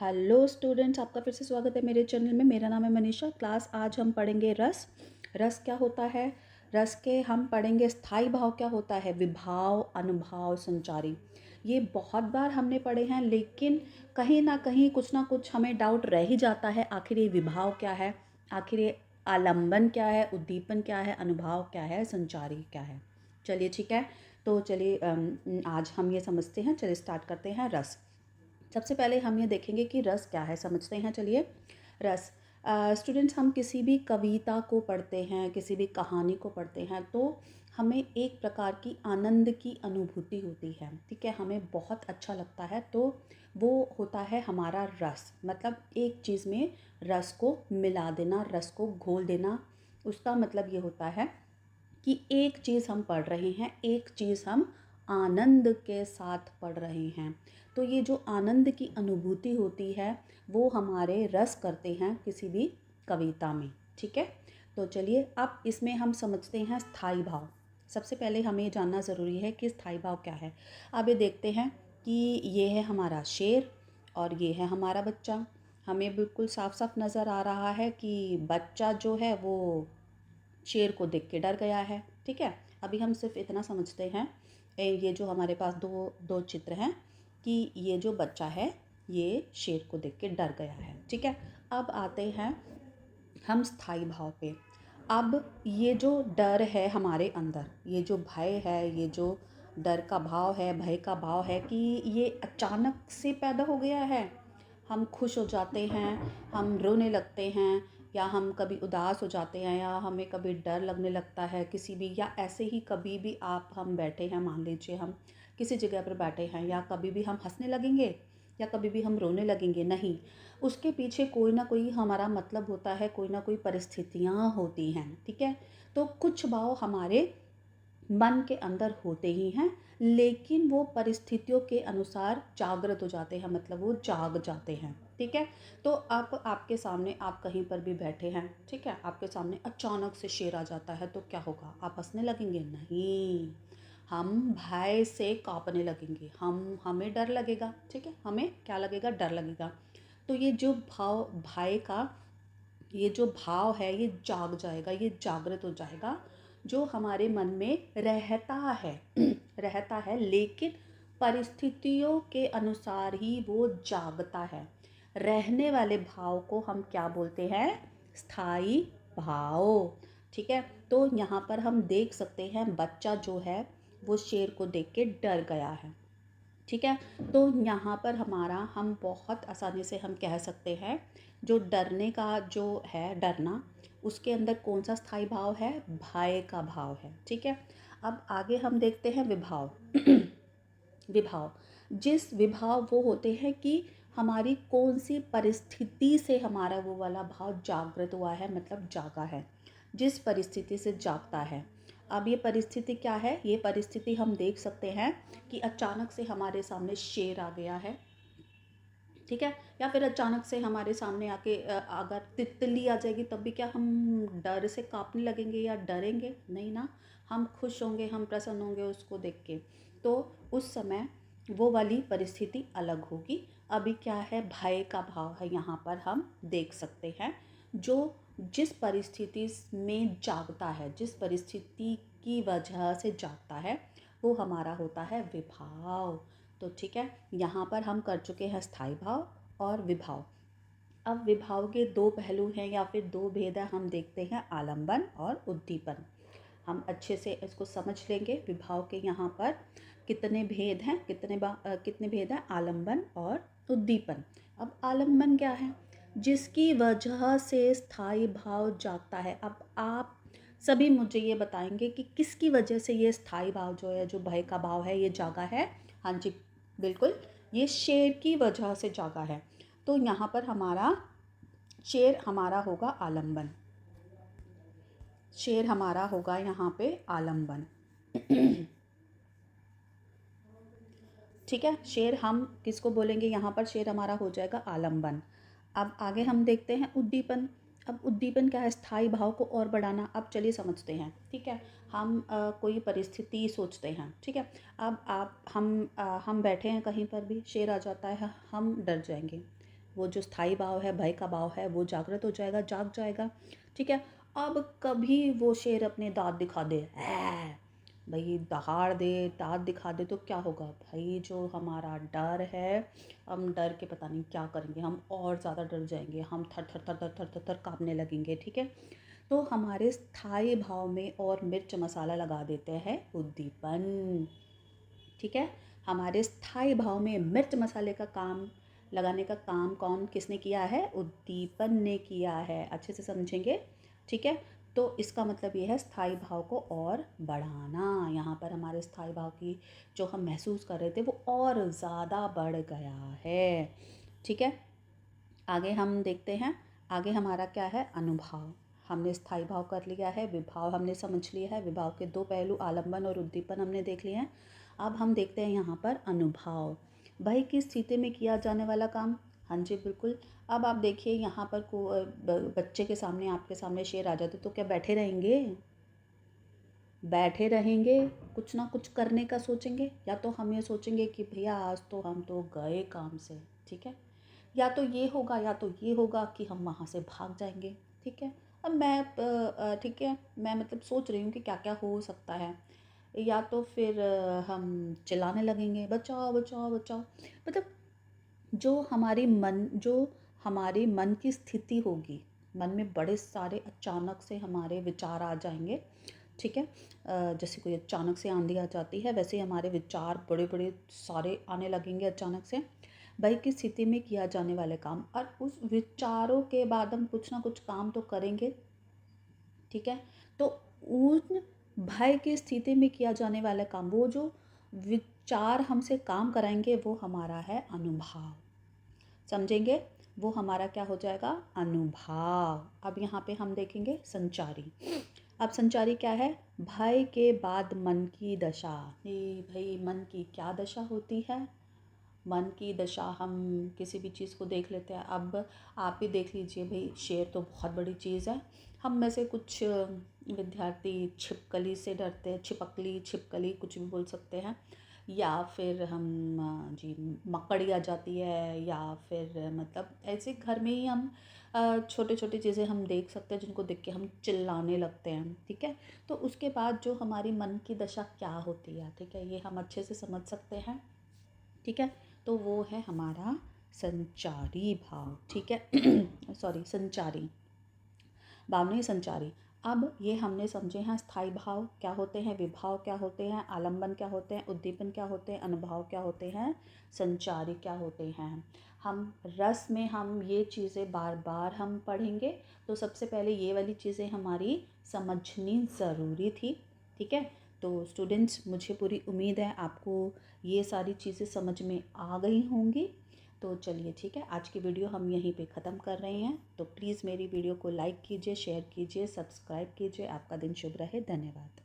Hello students, आपका फिर से स्वागत है मेरे चैनल में। मेरा नाम है मनीषा। क्लास आज हम पढ़ेंगे रस। रस क्या होता है? रस के हम पढ़ेंगे स्थाई भाव क्या होता है, विभाव, अनुभाव, संचारी। ये बहुत बार हमने पढ़े हैं, लेकिन कहीं ना कहीं कुछ ना कुछ हमें डाउट रह ही जाता है। आखिर ये विभाव क्या है, आखिर ये आलंबन क्या है, उद्दीपन क्या है, अनुभाव क्या है, संचारी क्या है। चलिए ठीक है, तो चलिए आज हम ये समझते हैं। चलिए स्टार्ट करते हैं। रस। सबसे पहले हम ये देखेंगे कि रस क्या है, समझते हैं। चलिए रस। स्टूडेंट्स, हम किसी भी कविता को पढ़ते हैं, किसी भी कहानी को पढ़ते हैं, तो हमें एक प्रकार की आनंद की अनुभूति होती है। ठीक है, हमें बहुत अच्छा लगता है, तो वो होता है हमारा रस। मतलब एक चीज़ में रस को मिला देना, रस को घोल देना। उसका मतलब ये होता है कि एक चीज़ हम पढ़ रहे हैं, एक चीज़ हम आनंद के साथ पढ़ रहे हैं। तो ये जो आनंद की अनुभूति होती है, वो हमारे रस करते हैं किसी भी कविता में। ठीक है, तो चलिए अब इसमें हम समझते हैं स्थाई भाव। सबसे पहले हमें जानना ज़रूरी है कि स्थाई भाव क्या है। अब ये देखते हैं कि ये है हमारा शेर और ये है हमारा बच्चा। हमें बिल्कुल साफ साफ नज़र आ रहा है कि बच्चा जो है वो शेर को देख के डर गया है। ठीक है, अभी हम सिर्फ इतना समझते हैं। ये जो हमारे पास दो दो चित्र हैं कि ये जो बच्चा है ये शेर को देख के डर गया है। ठीक है, अब आते हैं हम स्थाई भाव पे। अब ये जो डर है हमारे अंदर, ये जो भय है, ये जो डर का भाव है, भय का भाव है, कि ये अचानक से पैदा हो गया है। हम खुश हो जाते हैं, हम रोने लगते हैं, या हम कभी उदास हो जाते हैं, या हमें कभी डर लगने लगता है किसी भी, या ऐसे ही कभी भी हम बैठे हैं, मान लीजिए हम किसी जगह पर बैठे हैं, या कभी भी हम हंसने लगेंगे या कभी भी हम रोने लगेंगे नहीं। उसके पीछे कोई ना कोई हमारा मतलब होता है, कोई ना कोई परिस्थितियाँ होती हैं। ठीक है, तो कुछ भाव हमारे मन के अंदर होते ही हैं, लेकिन वो परिस्थितियों के अनुसार जागृत हो जाते हैं, मतलब वो जाग जाते हैं। ठीक है, तो आप आपके सामने आप कहीं पर भी बैठे हैं, ठीक है, आपके सामने अचानक से शेर आ जाता है, तो क्या होगा? आप हंसने लगेंगे? नहीं, हम भय से कांपने लगेंगे, हमें डर लगेगा। ठीक है, हमें क्या लगेगा? डर लगेगा। तो ये जो भाव, भय का ये जो भाव है, ये जाग जाएगा, ये जागृत हो जाएगा, जो हमारे मन में रहता है रहता है, लेकिन परिस्थितियों के अनुसार ही वो जागता है। रहने वाले भाव को हम क्या बोलते हैं? स्थाई भाव। ठीक है, तो यहाँ पर हम देख सकते हैं बच्चा जो है वो शेर को देख के डर गया है। ठीक है, तो यहाँ पर हमारा, हम बहुत आसानी से हम कह सकते हैं, जो डरने का जो है, डरना, उसके अंदर कौन सा स्थाई भाव है? भय का भाव है। ठीक है, अब आगे हम देखते हैं विभाव। विभाव, जिस विभाव वो होते हैं कि हमारी कौन सी परिस्थिति से हमारा वो वाला भाव जागृत हुआ है, मतलब जागा है, जिस परिस्थिति से जागता है। अब ये परिस्थिति क्या है? ये परिस्थिति हम देख सकते हैं कि अचानक से हमारे सामने शेर आ गया है। ठीक है, या फिर अचानक से हमारे सामने आके अगर तितली आ जाएगी, तब भी क्या हम डर से कांपने लगेंगे या डरेंगे? नहीं ना, हम खुश होंगे, हम प्रसन्न होंगे उसको देख के। तो उस समय वो वाली परिस्थिति अलग होगी। अभी क्या है? भय का भाव है, यहाँ पर हम देख सकते हैं। जो जिस परिस्थिति में जागता है, जिस परिस्थिति की वजह से जागता है, वो हमारा होता है विभाव। तो ठीक है, यहाँ पर हम कर चुके हैं स्थाई भाव और विभाव। अब विभाव के दो पहलू हैं, या फिर दो भेद हैं, हम देखते हैं आलंबन और उद्दीपन। हम अच्छे से इसको समझ लेंगे। विभाव के यहाँ पर कितने भेद हैं, कितने भेद हैं? आलंबन और उद्दीपन। अब आलंबन क्या है? जिसकी वजह से स्थाई भाव जागता है। अब आप सभी मुझे ये बताएंगे कि किसकी वजह से ये स्थाई भाव जो है, जो भय का भाव है, ये जागा है। हाँ जी, बिल्कुल, ये शेर की वजह से जागा है। तो यहाँ पर हमारा शेर हमारा होगा आलंबन। शेर हमारा होगा यहाँ पे आलंबन। ठीक है, शेर हम किसको बोलेंगे? यहाँ पर शेर हमारा हो जाएगा आलंबन। अब आगे हम देखते हैं उद्दीपन। अब उद्दीपन क्या है? स्थाई भाव को और बढ़ाना। अब चलिए समझते हैं। ठीक है, हम कोई परिस्थिति सोचते हैं। ठीक है, अब हम बैठे हैं कहीं पर भी, शेर आ जाता है, हम डर जाएंगे। वो जो स्थाई भाव है, भय का भाव है, वो जागृत हो जाएगा, जाग जाएगा। ठीक है। अब कभी वो शेर अपने दांत दिखा दे, है भाई, दहाड़ दे, दांत दिखा दे, तो क्या होगा भाई, जो हमारा डर है, हम डर के पता नहीं क्या करेंगे, हम और ज़्यादा डर जाएंगे, हम थर थर थर थर थर थर थर काँपने लगेंगे। ठीक है। तो हमारे स्थाई भाव में और मिर्च मसाला लगा देते हैं उद्दीपन। ठीक है। हमारे स्थाई भाव में मिर्च मसाले का काम लगाने का काम कौन किसने किया है, उद्दीपन ने किया है। अच्छे से समझेंगे। ठीक है। तो इसका मतलब ये है स्थाई भाव को और बढ़ाना। यहाँ पर हमारे स्थाई भाव की जो हम महसूस कर रहे थे वो और ज़्यादा बढ़ गया है। ठीक है। आगे हम देखते हैं। आगे हमारा क्या है, अनुभाव। हमने स्थाई भाव कर लिया है, विभाव हमने समझ लिया है। विभाव के दो पहलू आलंबन और उद्दीपन हमने देख लिए हैं। अब हम देखते हैं यहाँ पर अनुभाव। भय की स्थिति में किया जाने वाला काम। हाँ जी बिल्कुल। अब आप देखिए यहाँ पर बच्चे के सामने, आपके सामने शेर आ जाते तो क्या बैठे रहेंगे? बैठे रहेंगे, कुछ ना कुछ करने का सोचेंगे, या तो हम ये सोचेंगे कि भैया आज तो हम तो गए काम से। ठीक है। या तो ये होगा, या तो ये होगा कि हम वहाँ से भाग जाएंगे। ठीक है। अब मैं ठीक है, मैं मतलब सोच रही हूँ कि क्या क्या हो सकता है। या तो फिर हम चिल्लाने लगेंगे, बचाओ बचाओ बचाओ। मतलब जो हमारे मन की स्थिति होगी, मन में बड़े सारे अचानक से हमारे विचार आ जाएंगे। ठीक है। जैसे कोई अचानक से आंधी आ जाती है, वैसे ही हमारे विचार बड़े बड़े सारे आने लगेंगे अचानक से। भय की स्थिति में किया जाने वाले काम, और उस विचारों के बाद हम कुछ ना कुछ काम तो करेंगे। ठीक है। तो उन भय की स्थिति में किया जाने वाला काम, वो जो विचार हमसे काम कराएंगे, वो हमारा है अनुभाव। समझेंगे? वो हमारा क्या हो जाएगा, अनुभाव। अब यहाँ पे हम देखेंगे संचारी। अब संचारी क्या है, भय के बाद मन की दशा। ये भाई मन की क्या दशा होती है? मन की दशा, हम किसी भी चीज़ को देख लेते हैं। अब आप ही देख लीजिए भाई, शेर तो बहुत बड़ी चीज़ है। हम में से कुछ विद्यार्थी छिपकली से डरते हैं, छिपकली छिपकली कुछ भी बोल सकते हैं। या फिर हम जी मकड़ी आ जाती है, या फिर मतलब ऐसे घर में ही हम छोटे छोटे चीज़ें हम देख सकते हैं जिनको देख के हम चिल्लाने लगते हैं। ठीक है। तो उसके बाद जो हमारी मन की दशा क्या होती है, ठीक है, ये हम अच्छे से समझ सकते हैं। ठीक है। तो वो है हमारा संचारी भाव। ठीक है। सॉरी, संचारी भाव नहीं, संचारी। अब ये हमने समझे हैं स्थाई भाव क्या होते हैं, विभाव क्या होते हैं, आलंबन क्या होते हैं, उद्दीपन क्या होते हैं, अनुभाव क्या होते हैं, संचारी क्या होते हैं। हम रस में हम ये चीज़ें बार बार हम पढ़ेंगे। तो सबसे पहले ये वाली चीज़ें हमारी समझनी ज़रूरी थी। ठीक है। तो स्टूडेंट्स, मुझे पूरी उम्मीद है आपको ये सारी चीज़ें समझ में आ गई होंगी। तो चलिए ठीक है, आज की वीडियो हम यहीं पे ख़त्म कर रहे हैं। तो प्लीज़ मेरी वीडियो को लाइक कीजिए, शेयर कीजिए, सब्सक्राइब कीजिए। आपका दिन शुभ रहे। धन्यवाद।